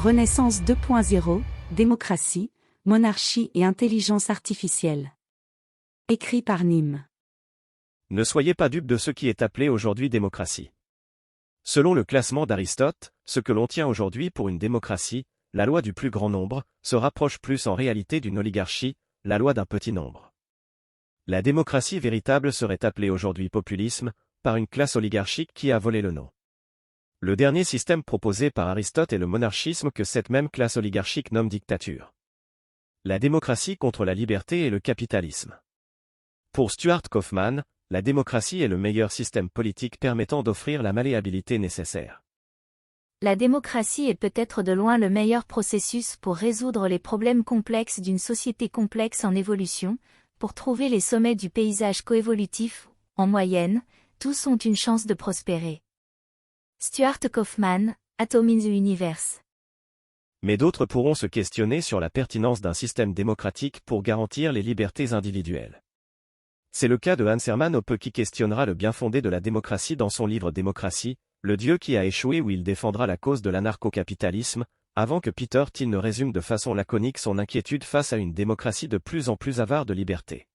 Renaissance 2.0, démocratie, monarchie et intelligence artificielle. Écrit par Nîmes. Ne soyez pas dupes de ce qui est appelé aujourd'hui démocratie. Selon le classement d'Aristote, ce que l'on tient aujourd'hui pour une démocratie, la loi du plus grand nombre, se rapproche plus en réalité d'une oligarchie, la loi d'un petit nombre. La démocratie véritable serait appelée aujourd'hui populisme, par une classe oligarchique qui a volé le nom. Le dernier système proposé par Aristote est le monarchisme que cette même classe oligarchique nomme dictature. La démocratie contre la liberté et le capitalisme. Pour Stuart Kauffman, la démocratie est le meilleur système politique permettant d'offrir la malléabilité nécessaire. La démocratie est peut-être de loin le meilleur processus pour résoudre les problèmes complexes d'une société complexe en évolution, pour trouver les sommets du paysage coévolutif, en moyenne, tous ont une chance de prospérer. Stuart Kauffman, Atom in the Universe. Mais d'autres pourront se questionner sur la pertinence d'un système démocratique pour garantir les libertés individuelles. C'est le cas de Hans Hermann Hoppe qui questionnera le bien-fondé de la démocratie dans son livre Démocratie, le dieu qui a échoué, où il défendra la cause de l'anarcho-capitalisme, avant que Peter Thiel ne résume de façon laconique son inquiétude face à une démocratie de plus en plus avare de liberté.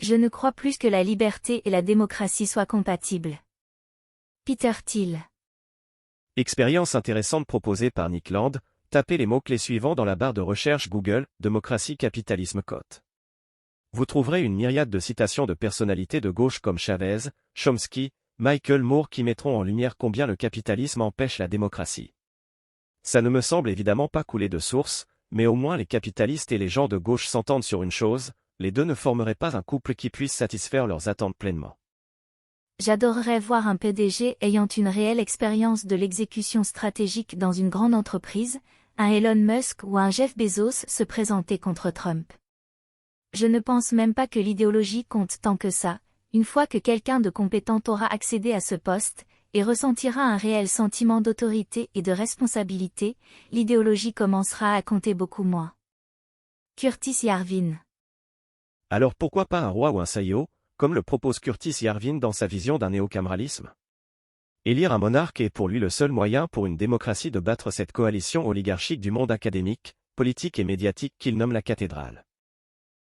Je ne crois plus que la liberté et la démocratie soient compatibles. Peter Thiel. Expérience intéressante proposée par Nick Land, tapez les mots-clés suivants dans la barre de recherche Google, démocratie capitalisme cote. Vous trouverez une myriade de citations de personnalités de gauche comme Chavez, Chomsky, Michael Moore qui mettront en lumière combien le capitalisme empêche la démocratie. Ça ne me semble évidemment pas couler de source, mais au moins les capitalistes et les gens de gauche s'entendent sur une chose, les deux ne formeraient pas un couple qui puisse satisfaire leurs attentes pleinement. J'adorerais voir un PDG ayant une réelle expérience de l'exécution stratégique dans une grande entreprise, un Elon Musk ou un Jeff Bezos se présenter contre Trump. Je ne pense même pas que l'idéologie compte tant que ça, une fois que quelqu'un de compétent aura accédé à ce poste, et ressentira un réel sentiment d'autorité et de responsabilité, l'idéologie commencera à compter beaucoup moins. Curtis Yarvin. Alors pourquoi pas un roi ou un saïo, comme le propose Curtis Yarvin dans sa vision d'un néocaméralisme? Élire un monarque est pour lui le seul moyen pour une démocratie de battre cette coalition oligarchique du monde académique, politique et médiatique qu'il nomme la cathédrale.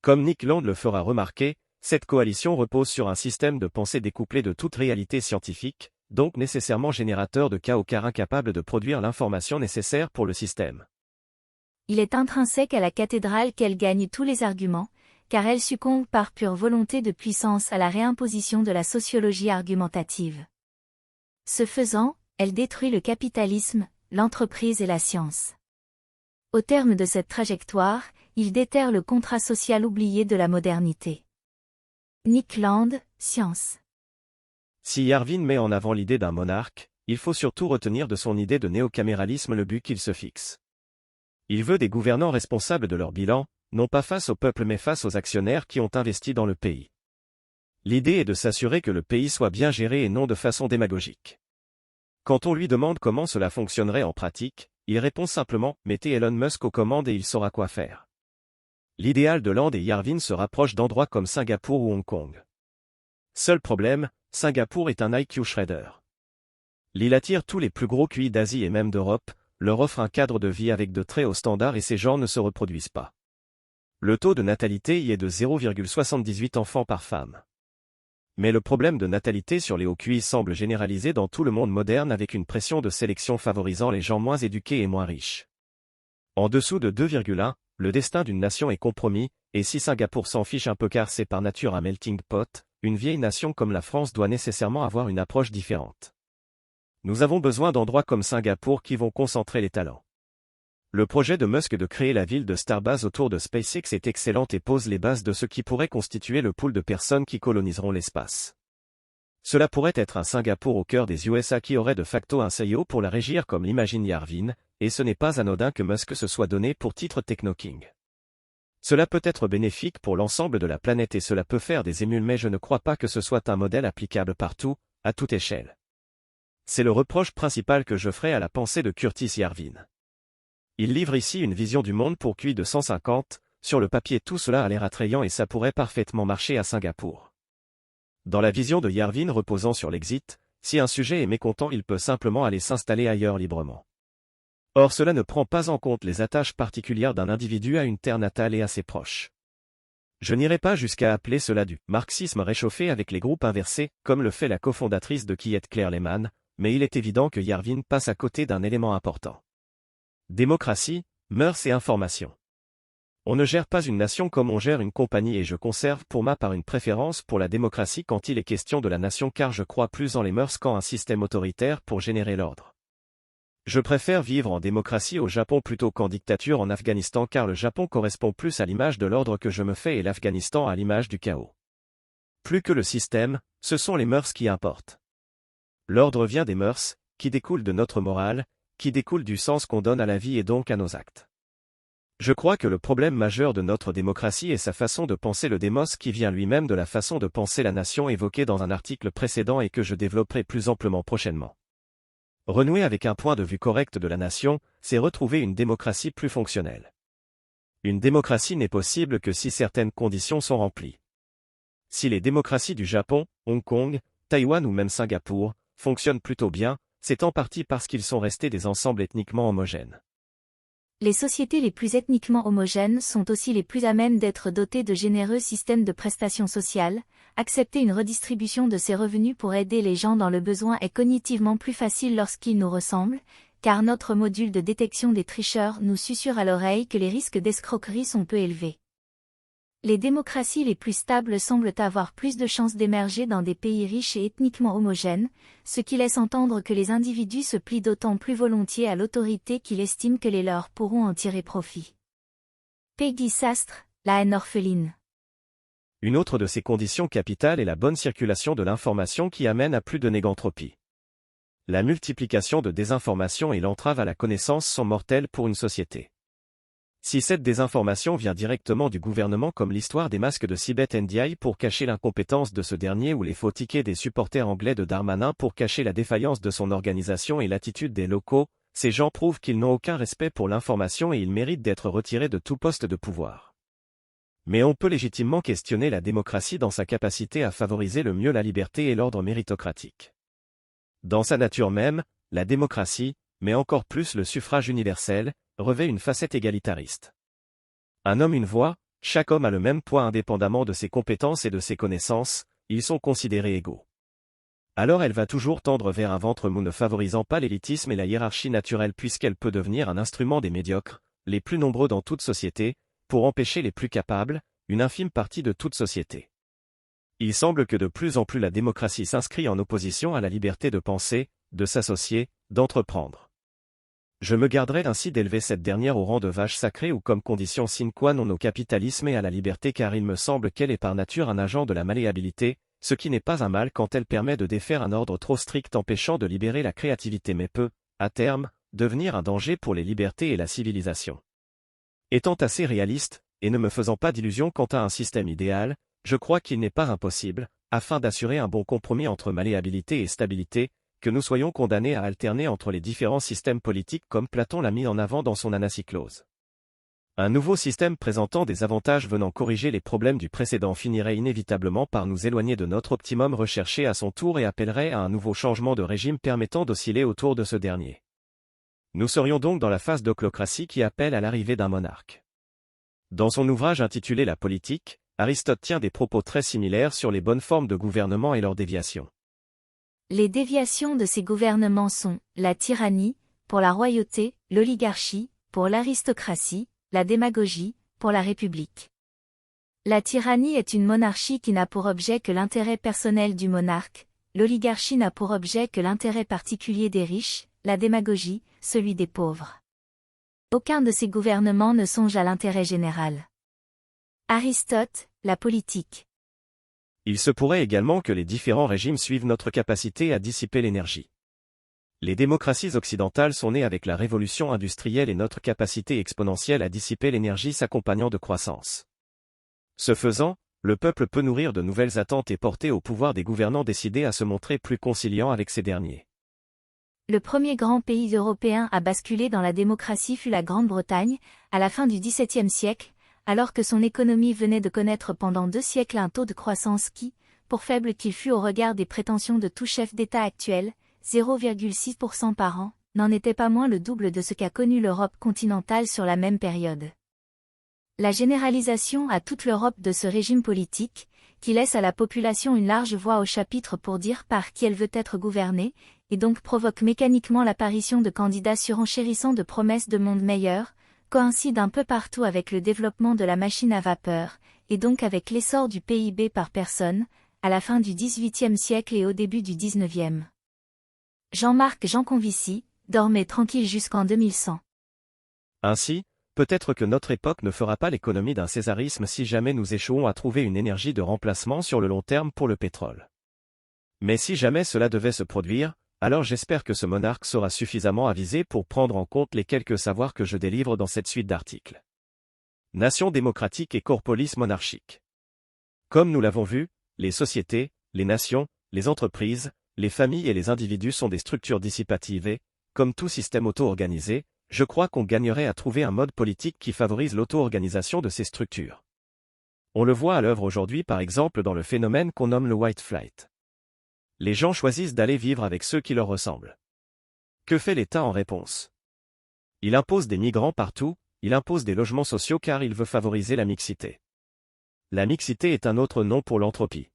Comme Nick Land le fera remarquer, cette coalition repose sur un système de pensée découplé de toute réalité scientifique, donc nécessairement générateur de chaos car incapable de produire l'information nécessaire pour le système. Il est intrinsèque à la cathédrale qu'elle gagne tous les arguments, car elle succombe par pure volonté de puissance à la réimposition de la sociologie argumentative. Ce faisant, elle détruit le capitalisme, l'entreprise et la science. Au terme de cette trajectoire, il déterre le contrat social oublié de la modernité. Nick Land, Science. Si Yarvin met en avant l'idée d'un monarque, il faut surtout retenir de son idée de néocaméralisme le but qu'il se fixe. Il veut des gouvernants responsables de leur bilan, non pas face au peuple mais face aux actionnaires qui ont investi dans le pays. L'idée est de s'assurer que le pays soit bien géré et non de façon démagogique. Quand on lui demande comment cela fonctionnerait en pratique, il répond simplement « Mettez Elon Musk aux commandes et il saura quoi faire ». L'idéal de Land et Yarvin se rapproche d'endroits comme Singapour ou Hong Kong. Seul problème, Singapour est un IQ shredder. L'île attire tous les plus gros QI d'Asie et même d'Europe, leur offre un cadre de vie avec de très hauts standards et ces gens ne se reproduisent pas. Le taux de natalité y est de 0,78 enfants par femme. Mais le problème de natalité sur les hauts QI semble généralisé dans tout le monde moderne avec une pression de sélection favorisant les gens moins éduqués et moins riches. En dessous de 2,1, le destin d'une nation est compromis, et si Singapour s'en fiche un peu car c'est par nature un melting pot, une vieille nation comme la France doit nécessairement avoir une approche différente. Nous avons besoin d'endroits comme Singapour qui vont concentrer les talents. Le projet de Musk de créer la ville de Starbase autour de SpaceX est excellent et pose les bases de ce qui pourrait constituer le pool de personnes qui coloniseront l'espace. Cela pourrait être un Singapour au cœur des USA qui aurait de facto un CEO pour la régir comme l'imagine Yarvin, et ce n'est pas anodin que Musk se soit donné pour titre Techno-King. Cela peut être bénéfique pour l'ensemble de la planète et cela peut faire des émules mais je ne crois pas que ce soit un modèle applicable partout, à toute échelle. C'est le reproche principal que je ferai à la pensée de Curtis Yarvin. Il livre ici une vision du monde pour QI de 150, sur le papier tout cela a l'air attrayant et ça pourrait parfaitement marcher à Singapour. Dans la vision de Yarvin reposant sur l'exit, si un sujet est mécontent il peut simplement aller s'installer ailleurs librement. Or cela ne prend pas en compte les attaches particulières d'un individu à une terre natale et à ses proches. Je n'irai pas jusqu'à appeler cela du marxisme réchauffé avec les groupes inversés, comme le fait la cofondatrice de Kiet Claire Lehmann, mais il est évident que Yarvin passe à côté d'un élément important. Démocratie, mœurs et information. On ne gère pas une nation comme on gère une compagnie et je conserve pour ma part une préférence pour la démocratie quand il est question de la nation car je crois plus en les mœurs qu'en un système autoritaire pour générer l'ordre. Je préfère vivre en démocratie au Japon plutôt qu'en dictature en Afghanistan car le Japon correspond plus à l'image de l'ordre que je me fais et l'Afghanistan à l'image du chaos. Plus que le système, ce sont les mœurs qui importent. L'ordre vient des mœurs, qui découlent de notre morale, qui découlent du sens qu'on donne à la vie et donc à nos actes. Je crois que le problème majeur de notre démocratie est sa façon de penser le démos qui vient lui-même de la façon de penser la nation évoquée dans un article précédent et que je développerai plus amplement prochainement. Renouer avec un point de vue correct de la nation, c'est retrouver une démocratie plus fonctionnelle. Une démocratie n'est possible que si certaines conditions sont remplies. Si les démocraties du Japon, Hong Kong, Taïwan ou même Singapour fonctionnent plutôt bien, c'est en partie parce qu'ils sont restés des ensembles ethniquement homogènes. Les sociétés les plus ethniquement homogènes sont aussi les plus à même d'être dotées de généreux systèmes de prestations sociales. Accepter une redistribution de ces revenus pour aider les gens dans le besoin est cognitivement plus facile lorsqu'ils nous ressemblent, car notre module de détection des tricheurs nous susurre à l'oreille que les risques d'escroquerie sont peu élevés. Les démocraties les plus stables semblent avoir plus de chances d'émerger dans des pays riches et ethniquement homogènes, ce qui laisse entendre que les individus se plient d'autant plus volontiers à l'autorité qu'ils estiment que les leurs pourront en tirer profit. Peggy Sastre, la haine orpheline. Une autre de ces conditions capitales est la bonne circulation de l'information qui amène à plus de négantropie. La multiplication de désinformation et l'entrave à la connaissance sont mortelles pour une société. Si cette désinformation vient directement du gouvernement comme l'histoire des masques de Sibeth Ndiaye pour cacher l'incompétence de ce dernier ou les faux tickets des supporters anglais de Darmanin pour cacher la défaillance de son organisation et l'attitude des locaux, ces gens prouvent qu'ils n'ont aucun respect pour l'information et ils méritent d'être retirés de tout poste de pouvoir. Mais on peut légitimement questionner la démocratie dans sa capacité à favoriser le mieux la liberté et l'ordre méritocratique. Dans sa nature même, la démocratie, mais encore plus le suffrage universel, revêt une facette égalitariste. Un homme une voix, chaque homme a le même poids indépendamment de ses compétences et de ses connaissances, ils sont considérés égaux. Alors elle va toujours tendre vers un ventre mou ne favorisant pas l'élitisme et la hiérarchie naturelle puisqu'elle peut devenir un instrument des médiocres, les plus nombreux dans toute société, pour empêcher les plus capables, une infime partie de toute société. Il semble que de plus en plus la démocratie s'inscrit en opposition à la liberté de penser, de s'associer, d'entreprendre. Je me garderai ainsi d'élever cette dernière au rang de vache sacrée ou comme condition sine qua non au capitalisme et à la liberté car il me semble qu'elle est par nature un agent de la malléabilité, ce qui n'est pas un mal quand elle permet de défaire un ordre trop strict empêchant de libérer la créativité mais peut, à terme, devenir un danger pour les libertés et la civilisation. Étant assez réaliste, et ne me faisant pas d'illusions quant à un système idéal, je crois qu'il n'est pas impossible, afin d'assurer un bon compromis entre malléabilité et stabilité, que nous soyons condamnés à alterner entre les différents systèmes politiques comme Platon l'a mis en avant dans son Anacyclose. Un nouveau système présentant des avantages venant corriger les problèmes du précédent finirait inévitablement par nous éloigner de notre optimum recherché à son tour et appellerait à un nouveau changement de régime permettant d'osciller autour de ce dernier. Nous serions donc dans la phase d'oclocratie qui appelle à l'arrivée d'un monarque. Dans son ouvrage intitulé La politique, Aristote tient des propos très similaires sur les bonnes formes de gouvernement et leurs déviations. Les déviations de ces gouvernements sont la tyrannie, pour la royauté, l'oligarchie, pour l'aristocratie, la démagogie, pour la république. La tyrannie est une monarchie qui n'a pour objet que l'intérêt personnel du monarque, l'oligarchie n'a pour objet que l'intérêt particulier des riches, la démagogie, celui des pauvres. Aucun de ces gouvernements ne songe à l'intérêt général. Aristote, la politique. Il se pourrait également que les différents régimes suivent notre capacité à dissiper l'énergie. Les démocraties occidentales sont nées avec la révolution industrielle et notre capacité exponentielle à dissiper l'énergie s'accompagnant de croissance. Ce faisant, le peuple peut nourrir de nouvelles attentes et porter au pouvoir des gouvernants décidés à se montrer plus conciliants avec ces derniers. Le premier grand pays européen à basculer dans la démocratie fut la Grande-Bretagne, à la fin du XVIIe siècle, alors que son économie venait de connaître pendant 2 siècles un taux de croissance qui, pour faible qu'il fût au regard des prétentions de tout chef d'État actuel, 0,6% par an, n'en était pas moins le double de ce qu'a connu l'Europe continentale sur la même période. La généralisation à toute l'Europe de ce régime politique, qui laisse à la population une large voix au chapitre pour dire par qui elle veut être gouvernée, et donc provoque mécaniquement l'apparition de candidats surenchérissant de promesses de monde meilleur, coïncide un peu partout avec le développement de la machine à vapeur, et donc avec l'essor du PIB par personne, à la fin du XVIIIe siècle et au début du XIXe. Jean-Marc Janconvici, dormait tranquille jusqu'en 2100. Ainsi, peut-être que notre époque ne fera pas l'économie d'un césarisme si jamais nous échouons à trouver une énergie de remplacement sur le long terme pour le pétrole. Mais si jamais cela devait se produire, alors j'espère que ce monarque sera suffisamment avisé pour prendre en compte les quelques savoirs que je délivre dans cette suite d'articles. Nation démocratique et corpolis monarchique. Comme nous l'avons vu, les sociétés, les nations, les entreprises, les familles et les individus sont des structures dissipatives et, comme tout système auto-organisé, je crois qu'on gagnerait à trouver un mode politique qui favorise l'auto-organisation de ces structures. On le voit à l'œuvre aujourd'hui par exemple dans le phénomène qu'on nomme le white flight. Les gens choisissent d'aller vivre avec ceux qui leur ressemblent. Que fait l'État en réponse? Il impose des migrants partout, il impose des logements sociaux car il veut favoriser la mixité. La mixité est un autre nom pour l'entropie.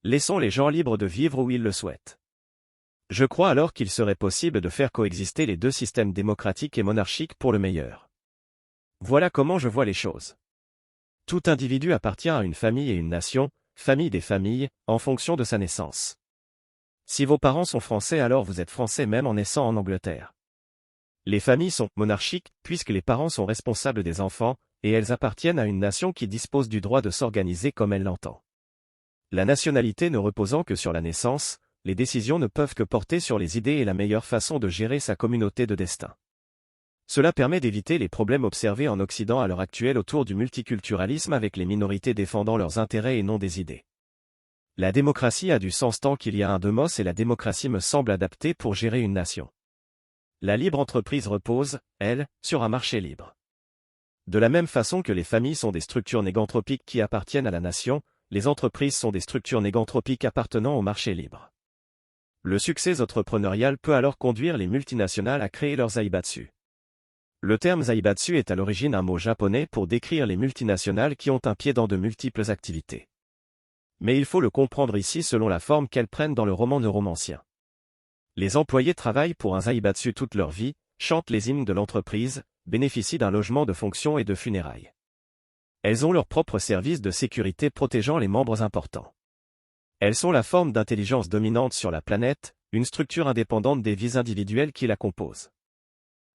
Laissons les gens libres de vivre où ils le souhaitent. Je crois alors qu'il serait possible de faire coexister les deux systèmes démocratiques et monarchiques pour le meilleur. Voilà comment je vois les choses. Tout individu appartient à une famille et une nation, famille des familles, en fonction de sa naissance. Si vos parents sont français alors vous êtes français même en naissant en Angleterre. Les familles sont monarchiques puisque les parents sont responsables des enfants, et elles appartiennent à une nation qui dispose du droit de s'organiser comme elle l'entend. La nationalité ne reposant que sur la naissance, les décisions ne peuvent que porter sur les idées et la meilleure façon de gérer sa communauté de destin. Cela permet d'éviter les problèmes observés en Occident à l'heure actuelle autour du multiculturalisme avec les minorités défendant leurs intérêts et non des idées. La démocratie a du sens tant qu'il y a un demos et la démocratie me semble adaptée pour gérer une nation. La libre entreprise repose, elle, sur un marché libre. De la même façon que les familles sont des structures négantropiques qui appartiennent à la nation, les entreprises sont des structures négantropiques appartenant au marché libre. Le succès entrepreneurial peut alors conduire les multinationales à créer leurs zaibatsu. Le terme zaibatsu est à l'origine un mot japonais pour décrire les multinationales qui ont un pied dans de multiples activités. Mais il faut le comprendre ici selon la forme qu'elles prennent dans le roman neuromancien. Les employés travaillent pour un zaibatsu toute leur vie, chantent les hymnes de l'entreprise, bénéficient d'un logement de fonction et de funérailles. Elles ont leur propre service de sécurité protégeant les membres importants. Elles sont la forme d'intelligence dominante sur la planète, une structure indépendante des vies individuelles qui la composent.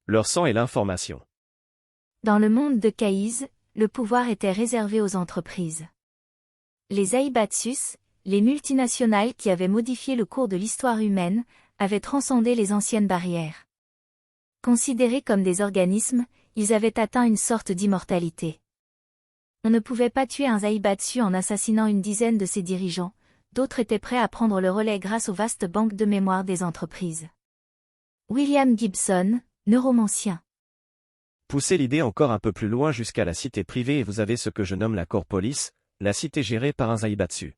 Leur sang est l'information. Dans le monde de Caïse, le pouvoir était réservé aux entreprises. Les zaibatsus, les multinationales qui avaient modifié le cours de l'histoire humaine, avaient transcendé les anciennes barrières. Considérés comme des organismes, ils avaient atteint une sorte d'immortalité. On ne pouvait pas tuer un zaibatsu en assassinant une dizaine de ses dirigeants, d'autres étaient prêts à prendre le relais grâce aux vastes banques de mémoire des entreprises. William Gibson, neuromancien. Poussez l'idée encore un peu plus loin jusqu'à la cité privée et vous avez ce que je nomme la corpolis, la cité gérée par un zaibatsu.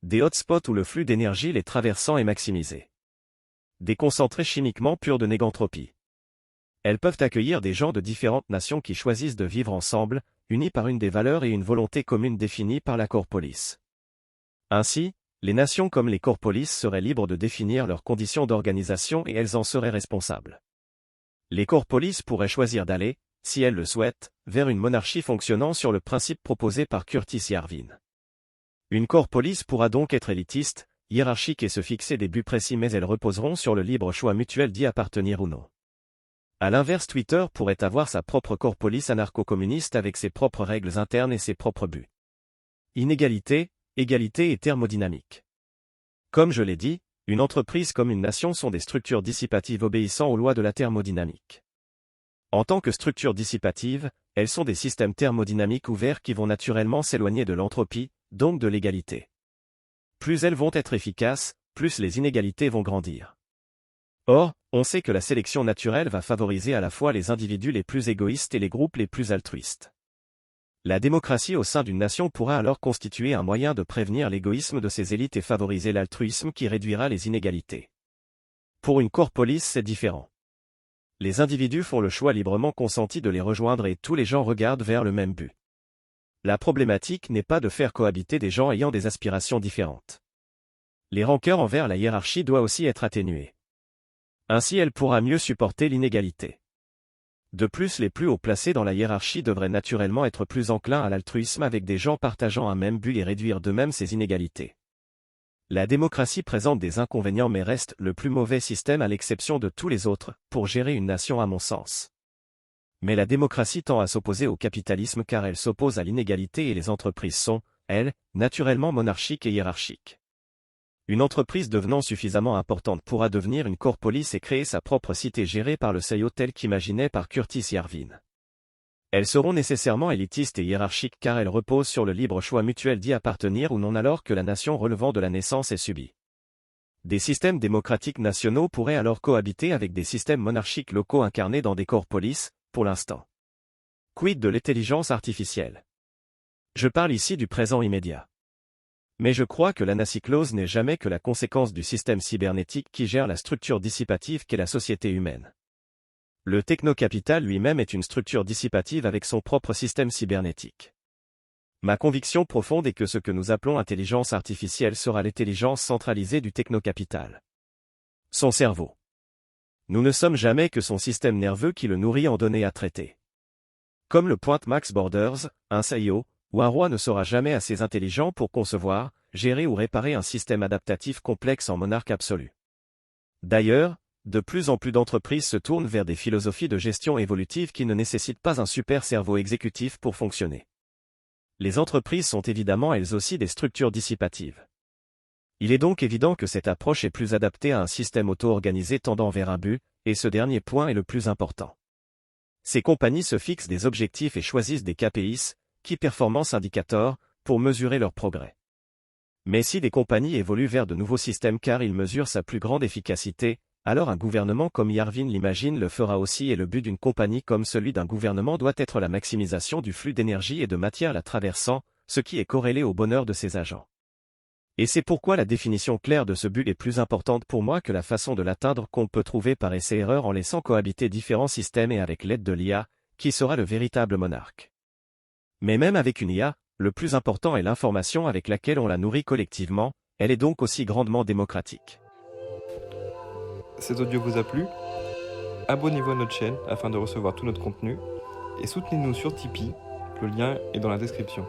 Des hotspots où le flux d'énergie les traversant est maximisé. Des concentrés chimiquement purs de négantropie. Elles peuvent accueillir des gens de différentes nations qui choisissent de vivre ensemble, unis par une des valeurs et une volonté commune définie par la corpolis. Ainsi, les nations comme les corpolis seraient libres de définir leurs conditions d'organisation et elles en seraient responsables. Les corpolis pourraient choisir d'aller, si elles le souhaitent, vers une monarchie fonctionnant sur le principe proposé par Curtis Yarvin. Une corpolis pourra donc être élitiste, hiérarchique et se fixer des buts précis mais elles reposeront sur le libre choix mutuel d'y appartenir ou non. À l'inverse, Twitter pourrait avoir sa propre corpolis anarcho-communiste avec ses propres règles internes et ses propres buts. Inégalité, égalité et thermodynamique. Comme je l'ai dit, une entreprise comme une nation sont des structures dissipatives obéissant aux lois de la thermodynamique. En tant que structures dissipatives, elles sont des systèmes thermodynamiques ouverts qui vont naturellement s'éloigner de l'entropie, donc de l'égalité. Plus elles vont être efficaces, plus les inégalités vont grandir. Or, on sait que la sélection naturelle va favoriser à la fois les individus les plus égoïstes et les groupes les plus altruistes. La démocratie au sein d'une nation pourra alors constituer un moyen de prévenir l'égoïsme de ses élites et favoriser l'altruisme qui réduira les inégalités. Pour une corpolis, c'est différent. Les individus font le choix librement consenti de les rejoindre et tous les gens regardent vers le même but. La problématique n'est pas de faire cohabiter des gens ayant des aspirations différentes. Les rancœurs envers la hiérarchie doivent aussi être atténuées. Ainsi elle pourra mieux supporter l'inégalité. De plus, les plus haut placés dans la hiérarchie devraient naturellement être plus enclins à l'altruisme avec des gens partageant un même but et réduire d'eux-mêmes ces inégalités. La démocratie présente des inconvénients mais reste le plus mauvais système à l'exception de tous les autres, pour gérer une nation à mon sens. Mais la démocratie tend à s'opposer au capitalisme car elle s'oppose à l'inégalité et les entreprises sont, elles, naturellement monarchiques et hiérarchiques. Une entreprise devenant suffisamment importante pourra devenir une corpolis et créer sa propre cité gérée par le CEO tel qu'imaginé par Curtis Yarvin. Elles seront nécessairement élitistes et hiérarchiques car elles reposent sur le libre choix mutuel d'y appartenir ou non alors que la nation relevant de la naissance est subie. Des systèmes démocratiques nationaux pourraient alors cohabiter avec des systèmes monarchiques locaux incarnés dans des corpolis, pour l'instant. Quid de l'intelligence artificielle? Je parle ici du présent immédiat. Mais je crois que l'anacyclose n'est jamais que la conséquence du système cybernétique qui gère la structure dissipative qu'est la société humaine. Le technocapital lui-même est une structure dissipative avec son propre système cybernétique. Ma conviction profonde est que ce que nous appelons intelligence artificielle sera l'intelligence centralisée du technocapital. Son cerveau. Nous ne sommes jamais que son système nerveux qui le nourrit en données à traiter. Comme le pointe Max Borders, un CEO, ou un roi ne sera jamais assez intelligent pour concevoir, gérer ou réparer un système adaptatif complexe en monarque absolu. D'ailleurs, de plus en plus d'entreprises se tournent vers des philosophies de gestion évolutive qui ne nécessitent pas un super cerveau exécutif pour fonctionner. Les entreprises sont évidemment elles aussi des structures dissipatives. Il est donc évident que cette approche est plus adaptée à un système auto-organisé tendant vers un but, et ce dernier point est le plus important. Ces compagnies se fixent des objectifs et choisissent des KPIs, Key Performance Indicators, pour mesurer leur progrès. Mais si des compagnies évoluent vers de nouveaux systèmes car ils mesurent sa plus grande efficacité, alors un gouvernement comme Yarvin l'imagine le fera aussi et le but d'une compagnie comme celui d'un gouvernement doit être la maximisation du flux d'énergie et de matière la traversant, ce qui est corrélé au bonheur de ses agents. Et c'est pourquoi la définition claire de ce but est plus importante pour moi que la façon de l'atteindre qu'on peut trouver par essai-erreur en laissant cohabiter différents systèmes et avec l'aide de l'IA, qui sera le véritable monarque. Mais même avec une IA, le plus important est l'information avec laquelle on la nourrit collectivement, elle est donc aussi grandement démocratique. Cet audio vous a plu? Abonnez-vous à notre chaîne afin de recevoir tout notre contenu et soutenez-nous sur Tipeee, le lien est dans la description.